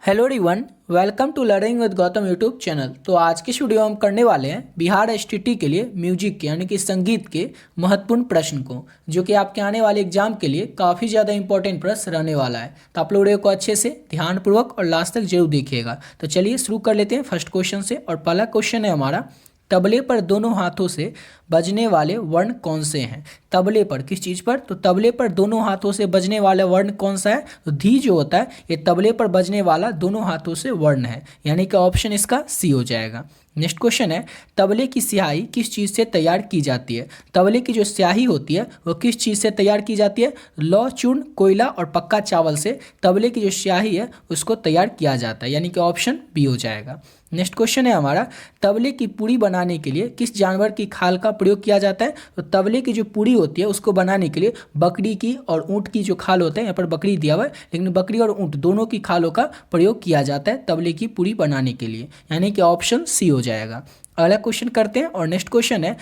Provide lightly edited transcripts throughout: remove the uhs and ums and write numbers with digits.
Hello everyone, welcome to learning with Gautam YouTube channel. तो आज की इस वीडियो हम करने वाले हैं बिहार एसटीटी के लिए म्यूजिक के यानी कि संगीत के महत्वपूर्ण प्रश्न को, जो कि आपके आने वाले एग्जाम के लिए काफ़ी ज़्यादा इंपॉर्टेंट प्रश्न रहने वाला है। तो आप लोग वीडियो को अच्छे से ध्यानपूर्वक और लास्ट तक जरूर देखिएगा। तो चलिए शुरू कर लेते हैं फर्स्ट क्वेश्चन से। और पहला क्वेश्चन है हमारा, तबले पर दोनों हाथों से बजने वाले वर्ण कौन से हैं। तबले पर किस चीज़ पर? तो तबले पर दोनों हाथों से बजने वाला वर्ण कौन सा है? तो धी जो होता है ये तबले पर बजने वाला दोनों हाथों से वर्ण है, यानी कि ऑप्शन इसका सी हो जाएगा। नेक्स्ट क्वेश्चन है, तबले की स्याही किस चीज़ से तैयार की जाती है। तबले की जो स्याही होती है वो किस चीज़ से तैयार की जाती है? लौह, चूर्ण, कोयला और पक्का चावल से तबले की जो स्याही है उसको तैयार किया जाता है, यानी कि ऑप्शन बी हो जाएगा। नेक्स्ट क्वेश्चन है हमारा, तबले की पुड़ी बनाने के लिए किस जानवर की खाल का प्रयोग किया जाता है। तो तबले की जो पुड़ी होती है उसको बनाने के लिए बकरी की और ऊँट की जो खाल होते हैं, यहाँ पर बकरी दिया हुआ है लेकिन बकरी और ऊँट दोनों की खालों का प्रयोग किया जाता है तबले की पुड़ी बनाने के लिए, यानी कि ऑप्शन सी हो जाएगा। अगला क्वेश्चन करते हैं और नेक्स्ट क्वेश्चन है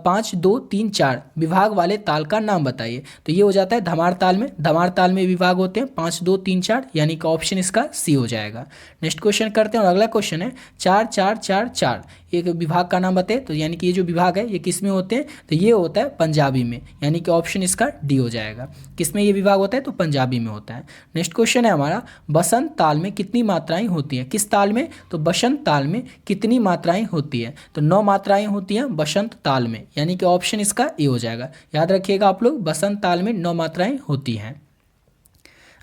5 2 3 4 विभाग वाले ताल का नाम बताइए। तो ये हो जाता है धमार ताल में। धमार ताल में विभाग होते हैं 5 2 3 4, यानी कि ऑप्शन इसका सी हो जाएगा। नेक्स्ट क्वेश्चन करते हैं और अगला क्वेश्चन है 4 4 4 4 एक विभाग का नाम बताइए। तो यानी कि ये जो विभाग है ये किस में होते हैं? तो ये होता है पंजाबी में, यानी कि ऑप्शन इसका डी हो जाएगा। किस में ये विभाग होता है? तो पंजाबी में होता है। नेक्स्ट क्वेश्चन है हमारा, बसंत ताल में कितनी मात्राएं होती हैं। किस ताल में? तो बसंत ताल में कितनी मात्राएं होती है? तो 9 मात्राएं होती हैं बसंत ताल में, यानी कि ऑप्शन इसका ए हो जाएगा। याद रखिएगा आप लोग, बसंत ताल में 9 मात्राएं होती हैं।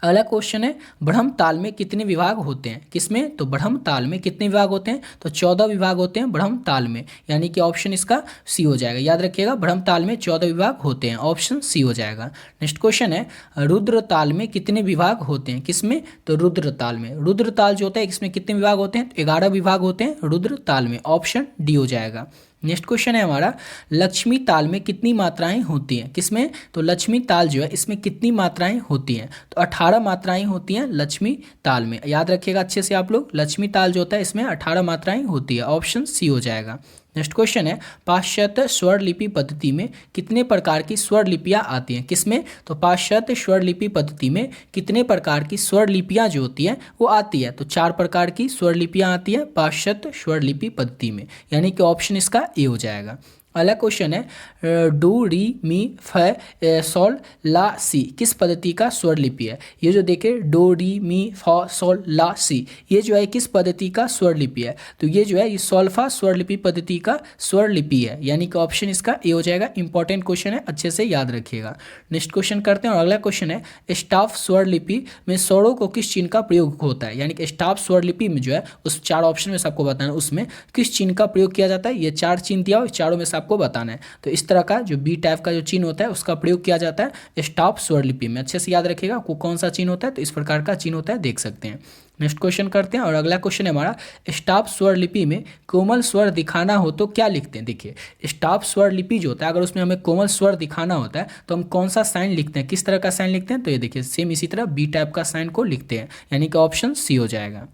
अगला क्वेश्चन है, ब्रह्म ताल में कितने विभाग होते हैं। किसमें? तो ब्रह्म ताल में कितने विभाग होते हैं? तो 14 विभाग होते हैं ब्रह्म ताल में, यानी कि ऑप्शन इसका सी हो जाएगा। याद रखिएगा, ब्रह्म ताल में 14 विभाग होते हैं, ऑप्शन सी हो जाएगा। नेक्स्ट क्वेश्चन है, रुद्र ताल में कितने विभाग होते हैं। किसमें? तो रुद्र ताल में। रुद्र ताल जो होता है इसमें कितने विभाग होते हैं? तो 11 विभाग होते हैं रुद्र ताल में, ऑप्शन डी हो जाएगा। नेक्स्ट क्वेश्चन है हमारा, लक्ष्मी ताल में कितनी मात्राएं होती हैं। किसमें? तो लक्ष्मी ताल जो है इसमें कितनी मात्राएं होती हैं? तो 18 मात्राएं होती हैं लक्ष्मी ताल में। याद रखिएगा अच्छे से आप लोग, लक्ष्मी ताल जो होता है इसमें 18 मात्राएं होती है, ऑप्शन सी हो जाएगा। नेक्स्ट क्वेश्चन है, पाश्चात्य स्वर लिपि पद्धति में कितने प्रकार की स्वर लिपियाँ आती हैं। किसमें? तो पाश्चात्य स्वर लिपि पद्धति में कितने प्रकार की स्वर लिपियाँ जो होती हैं वो आती है। तो 4 प्रकार की स्वर लिपियाँ आती है पाश्चात्य स्वर लिपि पद्धति में, यानी कि ऑप्शन इसका ए हो जाएगा। अगला क्वेश्चन है, डू री मी फ सोल ला सी किस पद्धति का स्वर लिपि है। ये जो देखे डो री मी फ सोल ला सी, ये जो है किस पद्धति का स्वर लिपि है। तो ये जो है ये सोल्फा स्वर लिपि पद्धति का स्वर लिपि है, यानी कि ऑप्शन इसका ए हो जाएगा। इंपॉर्टेंट क्वेश्चन है, अच्छे से याद रखिएगा। नेक्स्ट क्वेश्चन करते हैं और अगला क्वेश्चन है, स्टाफ स्वर लिपि में स्वरों को किस चिन्ह का प्रयोग होता है। यानी कि स्टाफ स्वर लिपि में जो है उस 4 ऑप्शन में सबको बताना है उसमें किस चिन्ह का प्रयोग किया जाता है। ये 4 चिन्ह दिया, चारों में आपको बताना है। तो इस तरह का जो बी टाइप का जो चिन्ह होता है उसका प्रयोग किया जाता है स्टॉप स्वर लिपि में। अच्छे से याद रखिएगा को कौन सा चिन्ह होता है, तो इस प्रकार का चिन्ह होता है, देख सकते हैं। नेक्स्ट क्वेश्चन करते हैं और अगला क्वेश्चन है हमारा, स्टॉप स्वर लिपि में कोमल स्वर दिखाना हो तो क्या लिखते हैं। देखिए स्टॉप स्वर लिपि जो होता है अगर उसमें हमें कोमल स्वर दिखाना होता है तो हम कौन सा साइन लिखते हैं, किस तरह का साइन लिखते हैं। तो ये देखिए सेम इसी तरह बी टाइप का साइन को लिखते हैं, यानी कि ऑप्शन सी हो जाएगा।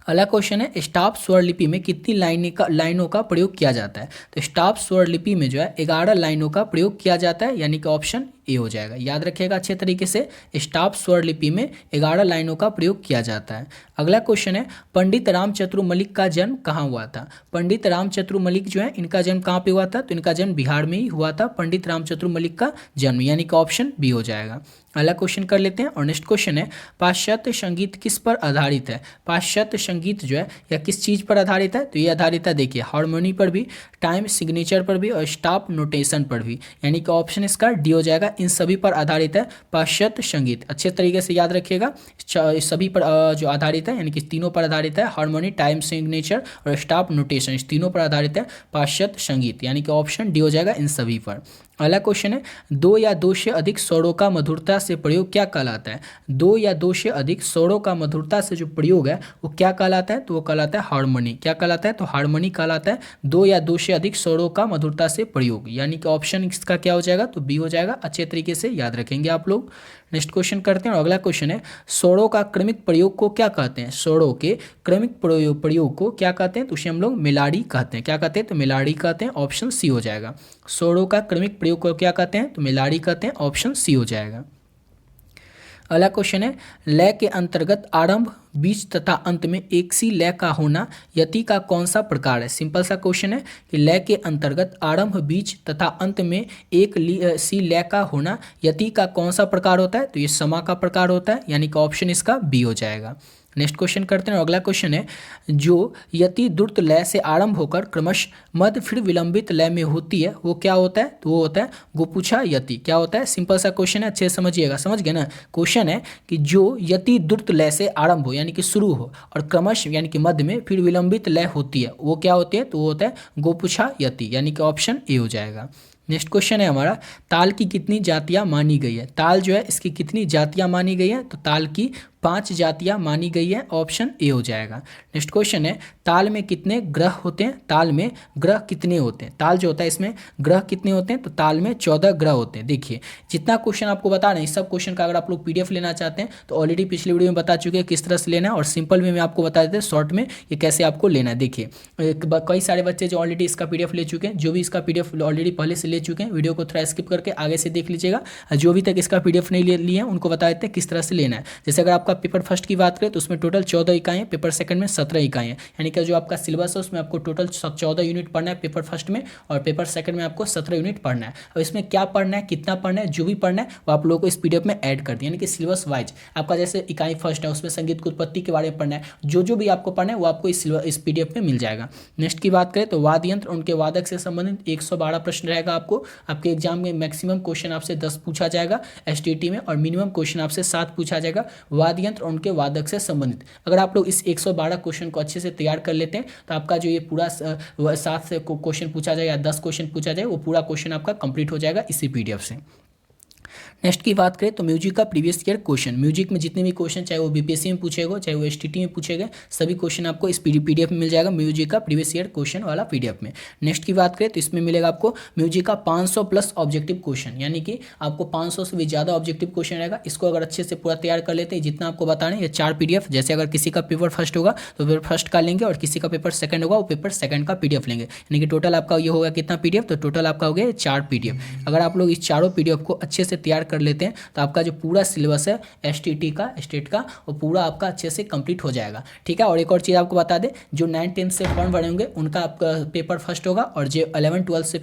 अगला क्वेश्चन है, स्टॉप स्वर लिपि में कितनी लाइनों का प्रयोग किया जाता है। तो स्टॉप स्वर लिपि में जो है 11 लाइनों का प्रयोग किया जाता है, यानी कि ऑप्शन ए हो जाएगा। याद रखिएगा अच्छे तरीके से, स्टॉप स्वर लिपि में 11 लाइनों का प्रयोग किया जाता है। अगला क्वेश्चन है, पंडित रामचंद्र मलिक का जन्म कहाँ हुआ था। पंडित रामचंद्र मलिक जो है इनका जन्म कहाँ पे हुआ था। तो इनका जन्म बिहार में ही हुआ था, पंडित रामचंद्र मलिक का जन्म, यानी कि ऑप्शन बी हो जाएगा। अगला क्वेश्चन कर लेते हैं और नेक्स्ट क्वेश्चन है, पाश्चात्य संगीत किस पर आधारित है। पाश्चात्य संगीत जो है या किस चीज़ पर आधारित है। तो ये आधारित है देखिए हार्मोनी पर भी, टाइम सिग्नेचर पर भी और स्टॉप नोटेशन पर भी, यानी कि ऑप्शन इसका डी हो जाएगा। इन सभी पर आधारित है पाश्चात्य संगीत। अच्छे तरीके से याद रखिएगा, सभी पर जो आधारित है, यानी कि तीनों पर आधारित है, हार्मोनी, टाइम सिग्नेचर और स्टॉप नोटेशन, इस तीनों पर आधारित है पाश्चात्य संगीत, यानी कि ऑप्शन डी हो जाएगा इन सभी पर। अगला क्वेश्चन है, 2 या 2 से अधिक स्वरों का मधुरता से प्रयोग क्या कहलाता है। 2 या 2 से अधिक स्वरों का मधुरता से जो प्रयोग है वो क्या कहलाता है। तो वो कहलाता है हार्मोनी। क्या कहलाता है? तो हार्मोनी कहलाता है 2 या 2 से अधिक स्वरों का मधुरता से प्रयोग, यानी कि ऑप्शन इसका क्या हो जाएगा। तो बी हो जाएगा। अच्छे तरीके से याद रखेंगे आप लोग। नेक्स्ट क्वेश्चन करते हैं और अगला क्वेश्चन है, स्वरों का क्रमिक प्रयोग को क्या कहते हैं। स्वरों के क्रमिक प्रयोग को क्या कहते हैं। तो उसे हम लोग मेलाडी कहते हैं। क्या कहते हैं? तो मेलाडी कहते हैं, ऑप्शन सी हो जाएगा। स्वरों का क्रमिक प्रयोग को क्या कहते हैं। तो मेलाडी कहते हैं, ऑप्शन सी हो जाएगा। अगला क्वेश्चन है लय के अंतर्गत आरंभ बीच तथा अंत में एक सी लय का होना यति का कौन सा प्रकार है। सिंपल सा क्वेश्चन है कि लय के अंतर्गत आरंभ बीच तथा अंत में एक सी लय का होना यति का कौन सा प्रकार होता है, तो ये समा का प्रकार होता है, यानी कि ऑप्शन इसका बी हो जाएगा। नेक्स्ट क्वेश्चन करते हैं। अगला क्वेश्चन है जो यति द्रुत लय से आरंभ होकर क्रमश मध्य फिर विलंबित लय में होती है वो क्या होता है, तो वो होता है गोपुछा यति। क्या होता है, सिंपल सा क्वेश्चन है, अच्छे से समझिएगा। समझ गए ना। क्वेश्चन है कि जो यति द्रुत लय से आरंभ हो यानी कि शुरू हो और क्रमश यानी कि मध्य में फिर विलंबित लय होती है वो क्या होती है, तो वो होता है गोपुछा यति, यानी कि ऑप्शन ए हो जाएगा। नेक्स्ट क्वेश्चन है हमारा ताल की कितनी जातियां मानी गई है। ताल जो है इसकी कितनी जातियां मानी गई है, तो ताल की 5 जातियां मानी गई है, ऑप्शन ए हो जाएगा। नेक्स्ट क्वेश्चन है ताल में कितने ग्रह होते हैं। ताल में ग्रह कितने होते हैं। ताल जो होता है इसमें ग्रह कितने होते हैं, तो ताल में 14 ग्रह होते हैं। देखिए जितना क्वेश्चन आपको बता रहे हैं इस सब क्वेश्चन का अगर आप लोग पीडीएफ लेना चाहते हैं तो ऑलरेडी पिछले वीडियो में बता चुके हैं किस तरह से लेना है, और सिंपल वे में आपको बता देते हैं शॉर्ट में ये कैसे आपको लेना है। देखिए कई सारे बच्चे जो ऑलरेडी इसका पीडीएफ ले चुके हैं, जो भी इसका पीडीएफ ऑलरेडी पहले से ले चुके हैं, वीडियो को थोड़ा स्किप करके आगे से देख लीजिएगा। जो अभी तक इसका पीडीएफ नहीं लिए हैं उनको बता देते हैं किस तरह से लेना है। जैसे अगर आपका पेपर फर्स्ट की बात करें तो उसमें टोटल 14 इकाई है, पेपर सेकंड में 17 इकाई है, यानी कि जो आपका सिलेबस है उसमें आपको टोटल 14 यूनिट पढ़ना है पेपर फर्स्ट में, और पेपर सेकंड में आपको 17 यूनिट पढ़ना है। अब इसमें क्या पढ़ना है, कितना पढ़ना है, जो भी पढ़ना है वो आप लोगों को इस पीडीएफ में ऐड कर दिया, यानी कि सिलेबस वाइज आपका जैसे इकाई फर्स्ट है उसमें संगीत की उत्पत्ति के बारे में पढ़ना है, जो भी आपको पढ़ना है वो आपको इस पीडीएफ में मिल जाएगा। नेक्स्ट की बात करें तो वाद्य यंत्र उनके वादक से संबंधित 112 प्रश्न रहेगा। आपके एग्जाम में मैक्सिमम क्वेश्चन आपसे 10 पूछा जाएगा एसटीटी में, और मिनिमम क्वेश्चन आपसे 7 पूछा जाएगा वाद्य यंत्र उनके वादक से संबंधित। अगर आप लोग इस 112 क्वेश्चन को अच्छे से तैयार कर लेते हैं तो आपका जो ये पूरा 7 से क्वेश्चन पूछा जाएगा, 10 क्वेश्चन पूछा जाए, वो पूरा क्वेश्चन आपका कंप्लीट हो जाएगा इसी पीडीएफ से। नेक्स्ट की बात करें तो म्यूजिक का प्रीवियस ईयर क्वेश्चन, म्यूजिक में जितने भी क्वेश्चन चाहे वो बीपीएससी में पूछे गए चाहे वो एसटीटी में पूछे गए, सभी क्वेश्चन आपको इस पीडीएफ में मिल जाएगा, म्यूजिक का प्रीवियस ईयर क्वेश्चन वाला पीडीएफ में। नेक्स्ट की बात करें तो इसमें मिलेगा आपको म्यूजिक का 500 प्लस ऑब्जेक्टिव क्वेश्चन, यानी कि आपको 500 से भी ज़्यादा ऑब्जेक्टिव क्वेश्चन रहेगा। इसको अगर अच्छे से पूरा तैयार कर लेते हैं जितना आपको बताना है, ये 4 पीडीएफ, जैसे अगर किसी का पेपर फर्स्ट होगा तो पेपर फर्स्ट का लेंगे, और किसी का पेपर सेकंड होगा वो पेपर सेकंड का पीडीएफ लेंगे, यानी कि टोटल आपका ये होगा कितना पीडीएफ, तो टोटल आपका हो गया 4 पीडीएफ। अगर आप लोग इस चारों पीडीएफ को अच्छे से तैयार कर लेते हैं तो आपका जो पूरा सिलेबस है एसटीटी का स्टेट का वो पूरा आपका अच्छे से कंप्लीट हो जाएगा। ठीक है, और एक और चीज़ आपको बता दें, जो 9-10 से फॉर्म भरे होंगे उनका आपका पेपर फर्स्ट होगा, और जो 11-12 से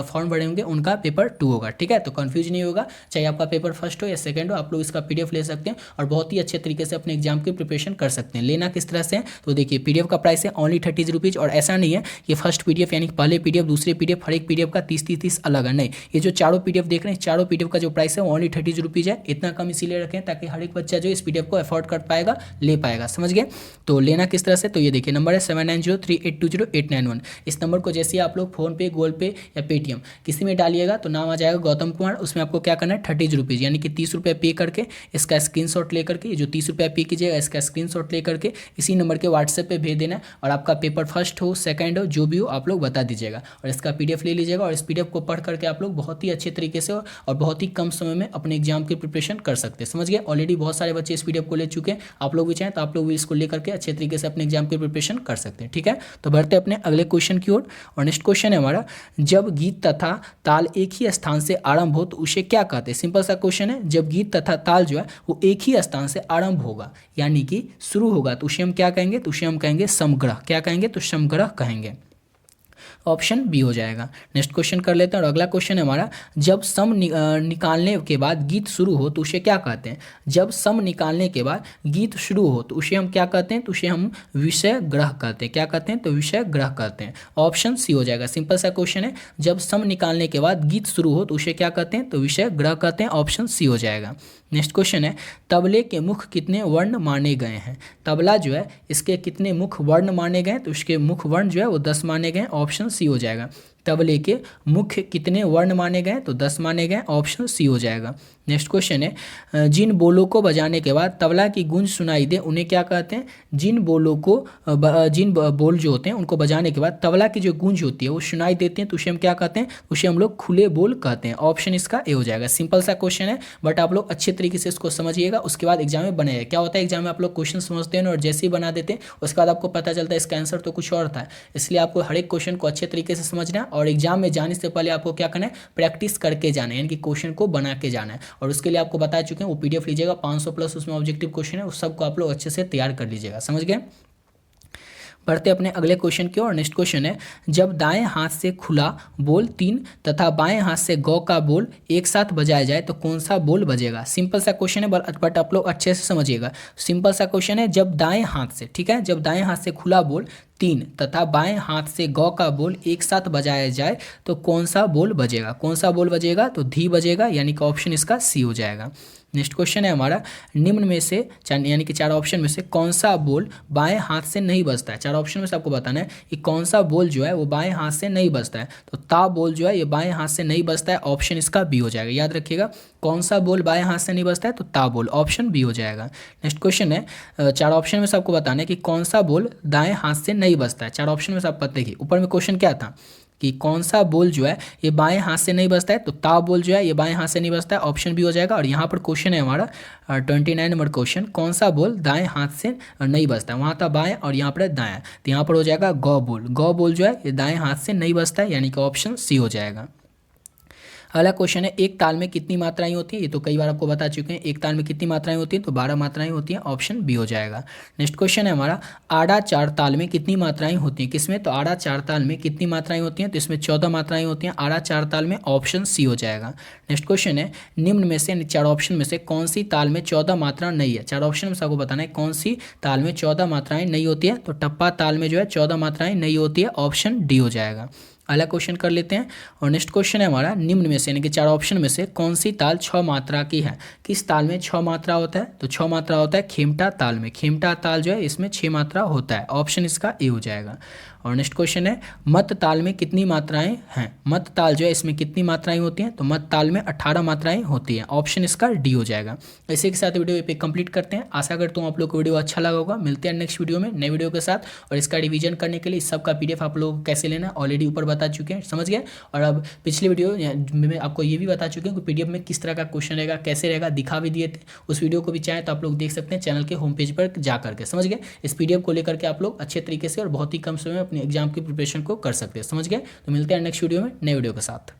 फॉर्म भरे होंगे उनका पेपर 2 होगा। ठीक है, तो कंफ्यूज नहीं होगा, चाहे आपका पेपर फर्स्ट हो या सेकंड हो, आप लोग इसका पीडीएफ ले सकते हैं और बहुत ही अच्छे तरीके से अपने एग्जाम की प्रिपरेशन कर सकते हैं। लेना किस तरह से है, तो देखिए पीडीएफ का प्राइस है ओनली 30 रुपीज़, और ऐसा नहीं है कि फर्स्ट पीडीएफ यानी पहले पीडीएफ दूसरे पीडीएफ हर एक पीडीएफ का 30-30 अलग है, नहीं, ये जो चारों पीडीएफ देख रहे हैं चारों पीडीएफ का जो प्राइस है वो ओनली 30 रुपीज़ है। इतना कम इसीलिए रखें ताकि हर एक बच्चा जो इस पीडीएफ को अफोर्ड कर पाएगा, ले पाएगा। समझ गए। तो लेना किस तरह से, तो ये देखिए नंबर है 7903820891। इस नंबर को जैसे आप लोग फोन पे, गूगल पे या पेटीएम किसी में डालिएगा तो नाम आ जाएगा गौतम कुमार। उसमें आपको क्या करना है 30 रुपीज़ यानी कि 30 रुपये पे करके इसका स्क्रीनशॉट लेकर के, जो 30 रुपये पे कीजिएगा इसका स्क्रीनशॉट लेकर के इसी नंबर के व्हाट्सएप पे भेज देना है, और आपका पेपर फर्स्ट हो सेकंड हो जो भी हो आप लोग बता दीजिएगा, और इसका पीडीएफ ले लीजिएगा, और इस पीडीएफ को पढ़ करके आप लोग बहुत ही अच्छे तरीके से और बहुत ही कम समय में अपने एग्जाम की प्रिपरेशन कर सकते हैं। समझ गए। ऑलरेडी बहुत सारे बच्चे इस पीडीएफ को ले चुके हैं, आप लोग भी चाहें तो आप लोग भी इसको लेकर के अच्छे तरीके से अपने एग्जाम की प्रिपरेशन कर सकते हैं। ठीक है, तो बढ़ते हैं अपने अगले क्वेश्चन की ओर, और नेक्स्ट क्वेश्चन है हमारा जब गीत तथा ताल एक ही स्थान से आरंभ हो तो उसे क्या कहते हैं। सिंपल सा क्वेश्चन है, जब गीत तथा ताल जो है वो एक ही स्थान से आरंभ होगा यानी कि शुरू होगा तो उसे हम क्या कहेंगे, तो उसे हम कहेंगे समग्रह। क्या कहेंगे, तो समग्रह कहेंगे, ऑप्शन बी हो जाएगा। नेक्स्ट क्वेश्चन कर लेते हैं, और अगला क्वेश्चन है हमारा जब सम निकालने के बाद गीत शुरू हो तो उसे क्या कहते हैं। जब सम निकालने के बाद गीत शुरू हो तो उसे हम क्या कहते हैं, तो उसे हम विषय ग्रह कहते हैं। क्या कहते हैं, तो विषय ग्रह कहते हैं, ऑप्शन सी हो जाएगा। सिंपल सा क्वेश्चन है, जब सम निकालने के बाद गीत शुरू हो तो उसे क्या कहते हैं, तो विषय ग्रह कहते हैं, ऑप्शन सी हो जाएगा। नेक्स्ट क्वेश्चन है तबले के मुख कितने वर्ण माने गए हैं। तबला जो है इसके कितने मुख वर्ण माने गए, तो उसके मुख वर्ण जो है वो 10 माने गए, ऑप्शन सी हो जाएगा। तबले के मुख्य कितने वर्ण माने गए, तो 10 माने गए, ऑप्शन सी हो जाएगा। नेक्स्ट क्वेश्चन है जिन बोलों को बजाने के बाद तबला की गूंज सुनाई दे उन्हें क्या कहते हैं। जिन बोलों को जिन बोल जो होते हैं उनको बजाने के बाद तबला की जो गूंज होती है वो सुनाई देते हैं तो उसे हम क्या कहते हैं, उसे हम लोग खुले बोल कहते हैं, ऑप्शन इसका ए हो जाएगा। सिंपल सा क्वेश्चन है बट आप लोग अच्छे तरीके से इसको समझिएगा, उसके बाद एग्जाम में बनाइएगा। क्या होता है एग्जाम में आप लोग क्वेश्चन समझते हैं और जैसे ही बना देते हैं उसके बाद आपको पता चलता है इसका आंसर तो कुछ और था, इसलिए आपको हर एक क्वेश्चन को अच्छे तरीके से समझना है और एग्जाम में जाने से पहले आपको क्या करना है, प्रैक्टिस करके जाना है, यानी कि क्वेश्चन को बना के जाना है। और उसके लिए आपको बता चुके हैं, वो PDF लीजिएगा 500 प्लस उसमें ऑब्जेक्टिव क्वेश्चन है, उस सबको आप लोग अच्छे से तैयार कर लीजिएगा। समझ गए। बढ़ते अपने अगले क्वेश्चन की ओर। नेक्स्ट क्वेश्चन है, जब दाएं हाथ से खुला बोल 3 तथा बाएं हाथ से गौ का बोल एक साथ बजाया जाए तो कौन सा बोल बजेगा। सिंपल सा क्वेश्चन है, बट आप लोग अच्छे से समझिएगा। सिंपल सा क्वेश्चन है, जब दाएं हाथ से, ठीक है, जब दाएं हाथ से खुला बोल 3 तथा बाएं हाथ से गौ का बोल एक साथ बजाया जाए तो कौन सा बोल बजेगा। कौन सा बोल बजेगा, तो धी बजेगा, यानी कि ऑप्शन इसका सी हो जाएगा। नेक्स्ट क्वेश्चन है हमारा, निम्न में से यानी कि 4 ऑप्शन में से कौन सा बोल बाएं हाथ से नहीं बजता है। 4 ऑप्शन में से आपको बताना है कि कौन सा बोल जो है वो बाएं हाथ से नहीं बजता है। तो ता बोल जो है ये बाएं हाथ से नहीं बजता है, ऑप्शन इसका बी हो जाएगा। याद रखिएगा, कौन सा बोल बाएं हाथ से नहीं बजता है, तो ता बोल, ऑप्शन बी हो जाएगा। नेक्स्ट क्वेश्चन है, 4 ऑप्शन में से आपको बताना है कि कौन सा बोल दाएं हाथ से नहीं बजता है। 4 ऑप्शन में से आप पता देखिए, ऊपर में क्वेश्चन क्या था कि कौन सा बोल जो है ये बाएं हाथ से नहीं बजता है, तो ता बोल जो है ये बाएं हाथ से नहीं बजता है, ऑप्शन बी हो जाएगा। और यहाँ पर क्वेश्चन है हमारा 29 नंबर क्वेश्चन, कौन सा बोल दाएं हाथ से नहीं बजता है। वहाँ था बाएं और यहाँ पर है दाएं, तो यहाँ पर हो जाएगा गौ बोल। गौ बोल जो है ये दाएं हाथ से नहीं बजता है, यानी कि ऑप्शन सी हो जाएगा। अगला क्वेश्चन है, एक ताल में कितनी मात्राएं होती हैं। ये तो कई बार आपको बता चुके हैं, एक ताल में कितनी मात्राएं होती हैं, तो 12 मात्राएं होती हैं, ऑप्शन बी हो जाएगा। नेक्स्ट क्वेश्चन है हमारा, आड़ा 4 ताल में कितनी मात्राएं होती हैं। किसमें, तो आड़ा 4 ताल में कितनी मात्राएं होती हैं, तो इसमें 14 मात्राएं होती हैं आड़ा 4 ताल में, ऑप्शन सी हो जाएगा। नेक्स्ट क्वेश्चन है, निम्न में से 4 ऑप्शन में से कौन सी ताल में 14 मात्रा नहीं है। 4 ऑप्शन में से आपको बताना है कौन सी ताल में 14 मात्राएं नहीं होती है, तो टप्पा ताल में जो है 14 मात्राएं नहीं होती है, ऑप्शन डी हो जाएगा। अगला क्वेश्चन कर लेते हैं। और नेक्स्ट क्वेश्चन है हमारा, निम्न में से यानी कि 4 ऑप्शन में से कौन सी ताल 6 मात्रा की है। किस ताल में 6 मात्रा होता है, तो 6 मात्रा होता है खेमटा ताल में। खेमटा ताल जो है इसमें 6 मात्रा होता है, ऑप्शन इसका ए हो जाएगा। और नेक्स्ट क्वेश्चन है, मत ताल में कितनी मात्राएं हैं। मत ताल जो है इसमें कितनी मात्राएं होती हैं, तो मत ताल में 18 मात्राएं होती हैं, ऑप्शन इसका डी हो जाएगा। इसी के साथ वीडियो पे कंप्लीट करते हैं। आशा करता हूँ आप लोग को वीडियो अच्छा लगा होगा। मिलते हैं नेक्स्ट वीडियो में नए वीडियो के साथ। और इसका रिवीजन करने के लिए इस सब का PDF आप लोग कैसे लेना ऑलरेडी ऊपर बता चुके हैं, समझ गए। और अब पिछली वीडियो में आपको ये भी बता चुके हैं कि PDF में किस तरह का क्वेश्चन रहेगा, कैसे रहेगा, दिखा भी दिए थे। उस वीडियो को भी चाहें तो आप लोग देख सकते हैं चैनल के होम पेज पर जा करके, समझ गए। इस PDF को लेकर के आप लोग अच्छे तरीके से और बहुत ही कम समय में अपने एग्जाम की प्रिपरेशन को कर सकते हैं, समझ गए। तो मिलते हैं नेक्स्ट वीडियो में नए वीडियो के साथ।